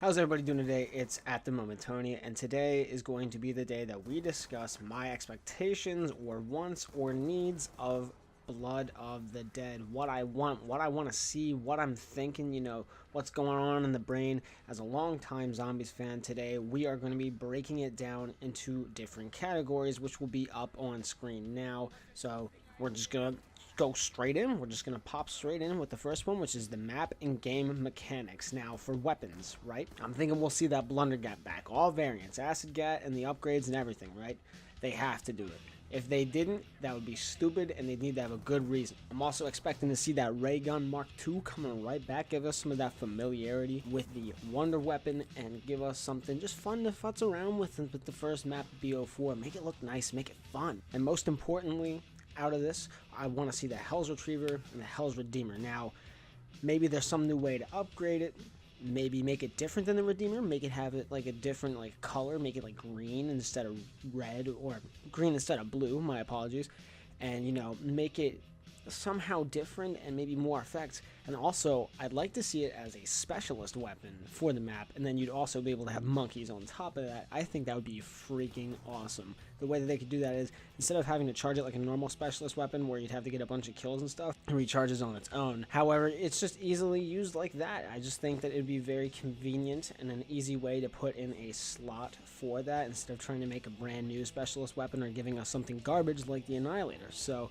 How's everybody doing today? It's at the moment Tony, and today is going to be the day that we discuss my expectations or wants or needs of Blood of the Dead. What I want to see, what I'm thinking, what's going on in the brain. As a longtime Zombies fan today, we are going to be breaking it down into different categories, which will be up on screen now. So we're just going to go straight in. We're just going to pop straight in with the first one, which is the map and game mechanics. Now, for weapons, right? I'm thinking we'll see that Blunder Gat back. All variants, Acid Gat and the upgrades and everything, right? They have to do it. If they didn't, that would be stupid, and they need to have a good reason. I'm also expecting to see that Ray Gun Mark II coming right back, give us some of that familiarity with the Wonder Weapon, and give us something just fun to futz around with the first map, BO4. Make it look nice, make it fun. And most importantly, out of this, I want to see the Hell's Retriever and the Hell's Redeemer. Now, maybe there's some new way to upgrade it. Maybe make it different than the Redeemer. Make it have it like a different color. Make it like green instead of red, or green instead of blue. My apologies. And make it somehow different and maybe more effects. And also, I'd like to see it as a specialist weapon for the map, and then you'd also be able to have monkeys on top of that. I think that would be freaking awesome. The way that they could do that is, instead of having to charge it like a normal specialist weapon where you'd have to get a bunch of kills and stuff, it recharges on its own. However, it's just easily used like that. I just think that it'd be very convenient and an easy way to put in a slot for that, instead of trying to make a brand new specialist weapon or giving us something garbage like the Annihilator. So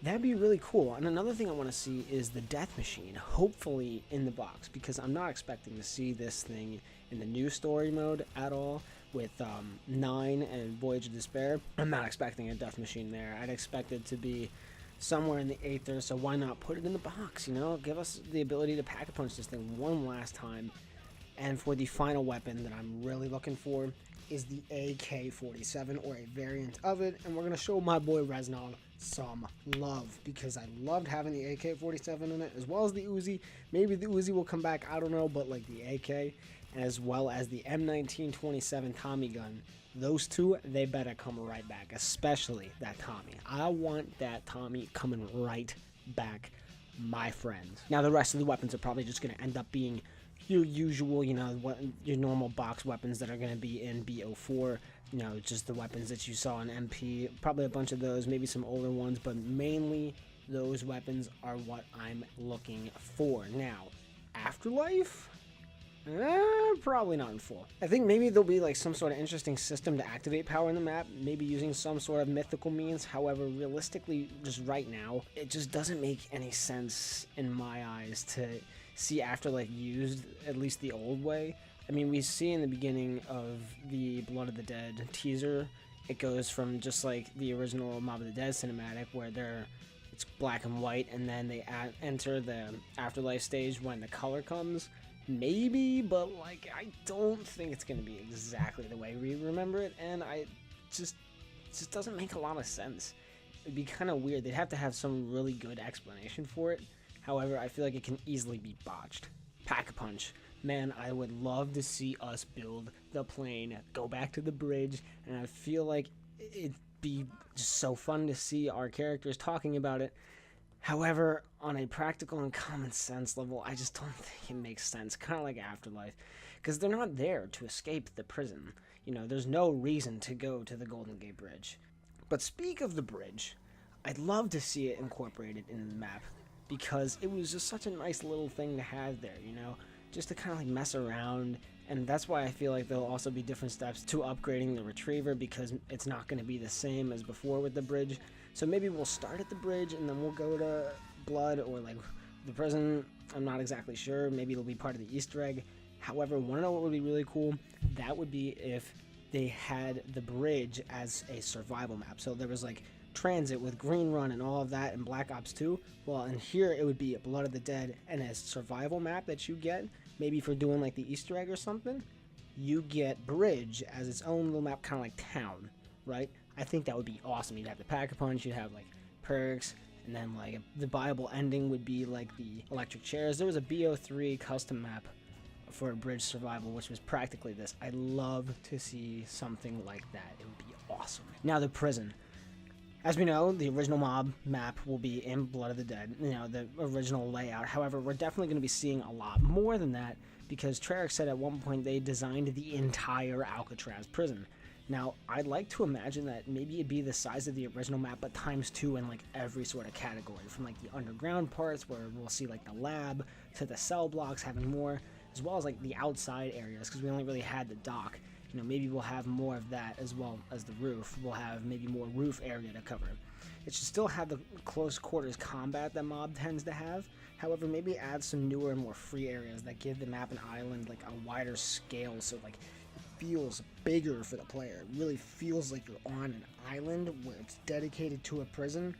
that'd be really cool. And another thing I want to see is the Death Machine, hopefully in the box, because I'm not expecting to see this thing in the new story mode at all with 9 and Voyage of Despair. I'm not expecting a Death Machine there. I'd expect it to be somewhere in the Aether, so why not put it in the box, Give us the ability to pack-a-punch this thing one last time. And for the final weapon that I'm really looking for is the AK-47, or a variant of it, and we're going to show my boy Resnon some love, because I loved having the AK-47 in it, as well as the Uzi. Maybe the Uzi will come back, I don't know, but like the AK, as well as the M1927 Tommy gun, those two, they better come right back, especially that Tommy. I want that Tommy coming right back, my friends. Now, the rest of the weapons are probably just going to end up being your usual, your normal box weapons that are going to be in BO4, just the weapons that you saw in MP, probably a bunch of those, maybe some older ones, but mainly those weapons are what I'm looking for. Now, Afterlife? Probably not in full. I think maybe there'll be like some sort of interesting system to activate power in the map, maybe using some sort of mythical means. However, realistically, just right now, it just doesn't make any sense in my eyes to see Afterlife used, at least the old way. I mean, we see in the beginning of the Blood of the Dead teaser, it goes from just like the original Mob of the Dead cinematic, where it's black and white, and then they enter the Afterlife stage when the color comes. Maybe, but I don't think it's going to be exactly the way we remember it, and it just doesn't make a lot of sense. It'd be kind of weird. They'd have to have some really good explanation for it. However, I feel like it can easily be botched. Pack-a-punch. Man, I would love to see us build the plane, go back to the bridge, and I feel like it'd be just so fun to see our characters talking about it. However, on a practical and common sense level, I just don't think it makes sense, kind of like Afterlife, because they're not there to escape the prison. There's no reason to go to the Golden Gate Bridge. But speak of the bridge, I'd love to see it incorporated in the map, because it was just such a nice little thing to have there, just to kind of mess around. And that's why I feel like there'll also be different steps to upgrading the Retriever, because it's not going to be the same as before with the bridge. So maybe we'll start at the bridge and then we'll go to Blood or the prison. I'm not exactly sure. Maybe it'll be part of the Easter egg. However, want to know what would be really cool? That would be if they had the bridge as a survival map. So there was transit with Green Run and all of that in Black Ops 2. Well, and here it would be Blood of the Dead, and a survival map that you get, maybe for doing the Easter egg or something, you get Bridge as its own little map, kind of like Town, right? I think that would be awesome. You'd have the Pack-a-Punch, you'd have perks, and then the viable ending would be the electric chairs. There was a BO3 custom map for a bridge survival, which was practically this. I'd love to see something like that. It would be awesome. Now, the prison. As we know, the original mob map will be in Blood of the Dead, the original layout. However, we're definitely going to be seeing a lot more than that, because Treyarch said at one point they designed the entire Alcatraz prison. Now, I'd like to imagine that maybe it'd be the size of the original map, but ×2 in like every sort of category, from like the underground parts where we'll see like the lab to the cell blocks having more, as well as like the outside areas, because we only really had the dock. You know, maybe we'll have more of that, as well as the roof. We'll have maybe more roof area to cover. It should still have the close quarters combat that Mob tends to have. However, maybe add some newer and more free areas that give the map and island like a wider scale, so like it feels bigger for the player. It really feels like you're on an island where it's dedicated to a prison,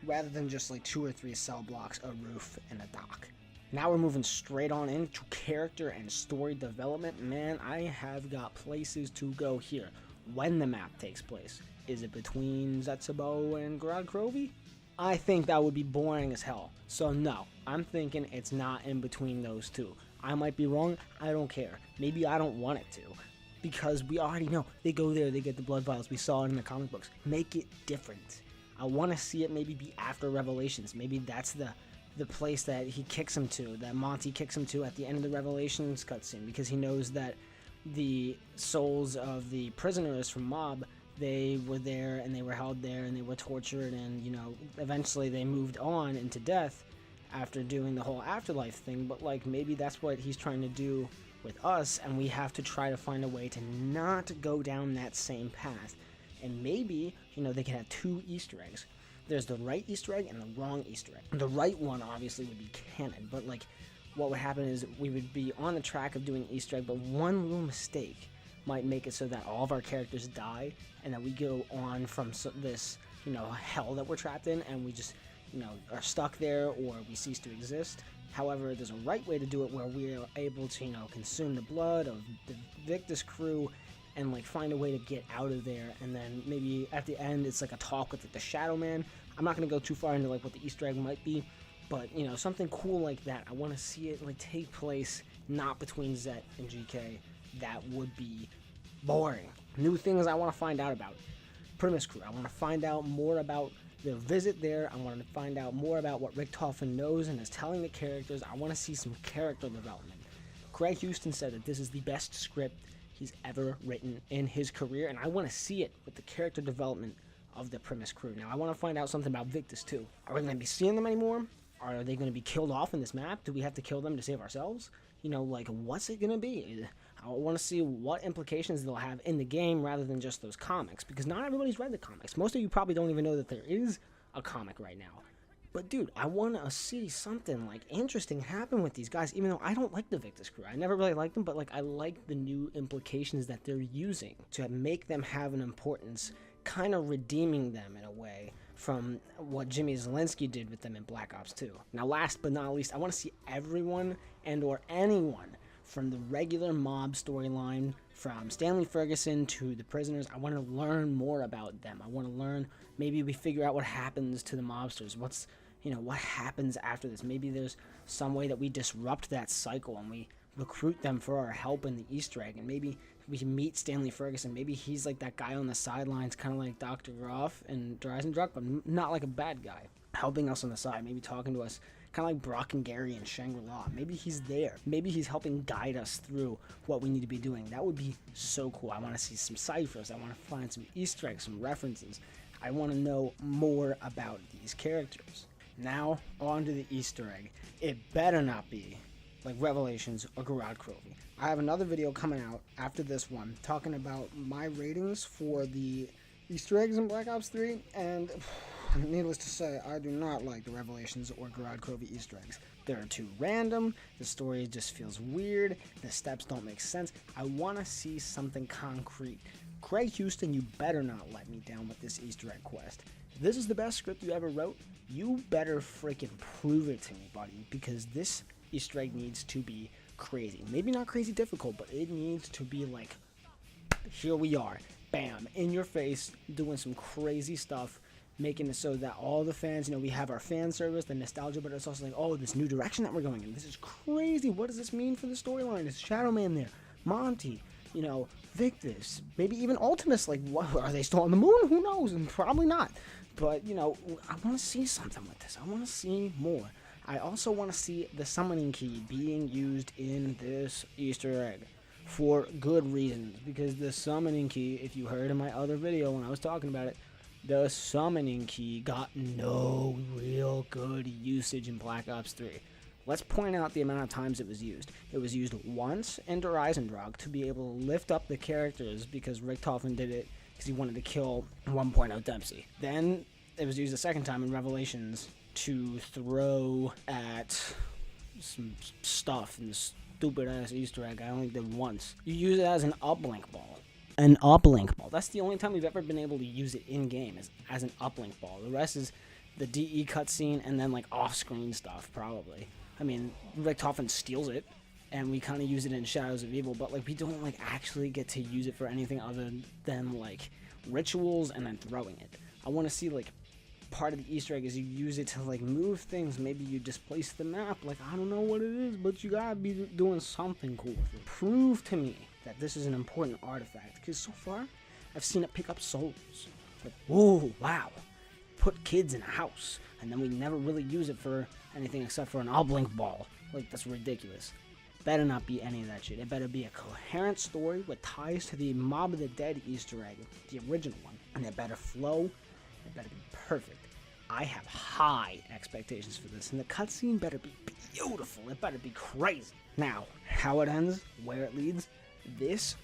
rather than just like 2 or 3 cell blocks, a roof, and a dock. Now we're moving straight on into character and story development. Man, I have got places to go here. When the map takes place, is it between Zetsubo and Grad Krovi? I think that would be boring as hell. So no, I'm thinking it's not in between those two. I might be wrong, I don't care. Maybe I don't want it to, because we already know they go there, they get the blood vials. We saw it in the comic books. Make it different. I want to see it maybe be after Revelations. Maybe that's the place that he kicks him to, that Monty kicks him to at the end of the Revelations cutscene, because he knows that the souls of the prisoners from Mob, they were there and they were held there and they were tortured, and you know, eventually they moved on into death after doing the whole afterlife thing. But like, maybe that's what he's trying to do with us, and we have to try to find a way to not go down that same path. And maybe, you know, they can have 2 Easter eggs. There's the right Easter egg and the wrong Easter egg. The right one obviously would be canon, but like, what would happen is we would be on the track of doing Easter egg, but one little mistake might make it so that all of our characters die, and that we go on from this, you know, hell that we're trapped in, and we just, you know, are stuck there, or we cease to exist. However, there's a right way to do it where we are able to, you know, consume the blood of the Victus crew and like find a way to get out of there, and then maybe at the end it's like a talk with like the Shadow Man. I'm not going to go too far into like what the Easter egg might be, but you know, something cool like that. I want to see it like take place not between Zet and GK. That would be boring. New things I want to find out about. Primus crew. I want to find out more about their visit there. I want to find out more about what Richtofen knows and is telling the characters. I want to see some character development. Craig Houston said that this is the best script he's ever written in his career, and I want to see it with the character development of the Primus crew. Now, I want to find out something about Victus too. Are we going to be seeing them anymore? Are they going to be killed off in this map? Do we have to kill them to save ourselves? You know, like, what's it going to be? I want to see what implications they'll have in the game rather than just those comics, because not everybody's read the comics. Most of you probably don't even know that there is a comic right now. But dude, I want to see something like interesting happen with these guys, even though I don't like the Victus crew. I never really liked them, but like, I like the new implications that they're using to make them have an importance, kind of redeeming them in a way from what Jimmy Zelensky did with them in Black Ops 2. Now, last but not least, I want to see everyone and or anyone from the regular Mob storyline, from Stanley Ferguson to the prisoners. I want to learn more about them. I want to learn, maybe we figure out what happens to the mobsters. What's, you know, what happens after this? Maybe there's some way that we disrupt that cycle and we recruit them for our help in the Easter egg, and maybe we can meet Stanley Ferguson. Maybe he's like that guy on the sidelines, kind of like Dr. Groff and Dreisendrach, but not like a bad guy, helping us on the side, maybe talking to us, kind of like Brock and Gary in Shangri-La. Maybe he's there. Maybe he's helping guide us through what we need to be doing. That would be so cool. I want to see some ciphers. I want to find some Easter eggs, some references. I want to know more about these characters. Now, on to the Easter egg. It better not be like Revelations or Grad Krovi. I have another video coming out after this one talking about my ratings for the Easter eggs in Black Ops 3, and needless to say, I do not like the Revelations or Grad Krovi Easter eggs. They're too random, the story just feels weird, the steps don't make sense. I want to see something concrete. Craig Houston, you better not let me down with this Easter egg quest. If this is the best script you ever wrote, you better freaking prove it to me, buddy, because this Easter egg needs to be crazy. Maybe not crazy difficult, but it needs to be like, here we are, bam, in your face, doing some crazy stuff, making it so that all the fans, you know, we have our fan service, the nostalgia, but it's also like, oh, this new direction that we're going in. This is crazy. What does this mean for the storyline? Is Shadow Man there? Monty, you know, Victus, maybe even Ultimus. Like, what, are they still on the moon? Who knows? And probably not. But, you know, I want to see something with this. I want to see more. I also want to see the summoning key being used in this Easter egg for good reasons, because the summoning key, if you heard in my other video when I was talking about it, the summoning key got no real good usage in Black Ops 3. Let's point out the amount of times it was used. It was used once in Horizon Drug to be able to lift up the characters because Richtofen did it because he wanted to kill 1.0 Dempsey. Then it was used a second time in Revelations to throw at some stuff in this stupid ass Easter egg I only did once. You use it as an uplink ball. An uplink ball. That's the only time we've ever been able to use it in game, is as an uplink ball. The rest is the DE cutscene and then like off-screen stuff, probably. I mean, Richtofen steals it, and we kind of use it in Shadows of Evil, but like we don't like actually get to use it for anything other than like rituals and then throwing it. I want to see like part of the Easter egg is you use it to like move things. Maybe you displace the map. Like, I don't know what it is, but you gotta be doing something cool with it. Prove to me that this is an important artifact, because so far I've seen it pick up souls. Like, whoa, wow, put kids in a house, and then we never really use it for anything except for an uplink ball. Like, that's ridiculous. Better not be any of that shit. It better be a coherent story with ties to the Mob of the Dead Easter egg, the original one, and it better flow. It better be perfect. I have high expectations for this, and the cutscene better be beautiful. It better be crazy. Now, how it ends, where it leads, this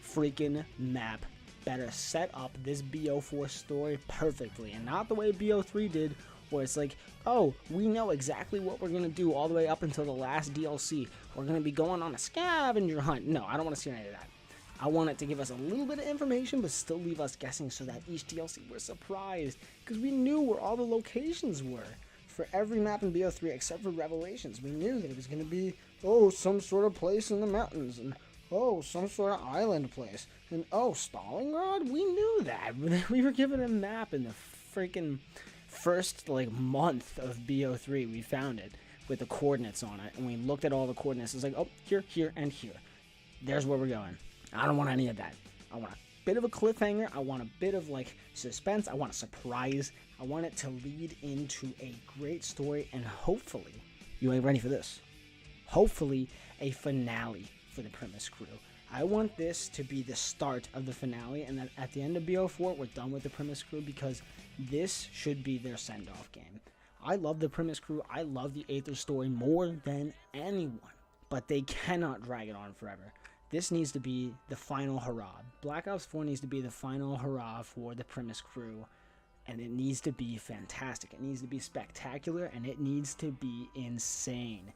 freaking map better set up this BO4 story perfectly, and not the way BO3 did, where it's like, oh, we know exactly what we're going to do all the way up until the last DLC. We're going to be going on a scavenger hunt. No, I don't want to see any of that. I want it to give us a little bit of information, but still leave us guessing so that each DLC we're surprised, because we knew where all the locations were for every map in BO3 except for Revelations. We knew that it was going to be, oh, some sort of place in the mountains, and oh, some sort of island place, and oh, Stalingrad? We knew that. We were given a map in the freaking first like month of BO3. We found it with the coordinates on it, and we looked at all the coordinates. It's like, oh, here, here, and here. There's where we're going. I don't want any of that. I want a bit of a cliffhanger. I want a bit of like suspense. I want a surprise. I want it to lead into a great story, and hopefully, you ain't ready for this, hopefully a finale for the Primus crew. I want this to be the start of the finale, and that at the end of BO4, we're done with the Primus crew, because this should be their send-off game. I love the Primus crew. I love the Aether story more than anyone, but they cannot drag it on forever. This needs to be the final hurrah. Black Ops 4 needs to be the final hurrah for the Primus crew, and it needs to be fantastic. It needs to be spectacular, and it needs to be insane.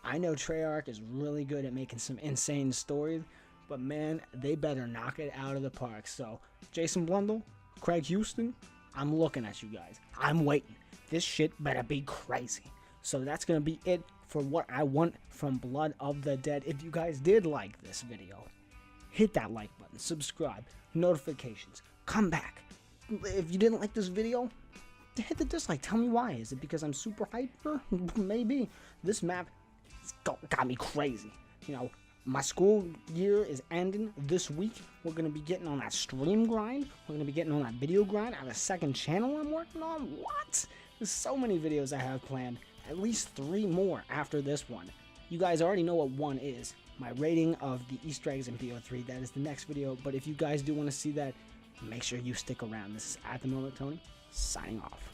I know Treyarch is really good at making some insane stories, but man, they better knock it out of the park. So, Jason Blundell, Craig Houston, I'm looking at you guys. I'm waiting. This shit better be crazy. So that's going to be it for what I want from Blood of the Dead. If you guys did like this video, hit that like button, subscribe, notifications, come back. If you didn't like this video, hit the dislike. Tell me why. Is it because I'm super hyper? Maybe. This map got me crazy. You know, my school year is ending this week. We're going to be getting on that stream grind. We're going to be getting on that video grind. I have a second channel I'm working on. What? There's so many videos I have planned. At least 3 more after this one. You guys already know what 1 is. My rating of the Easter eggs in BO3. That is the next video. But if you guys do want to see that, make sure you stick around. This is At The Moment Tony, signing off.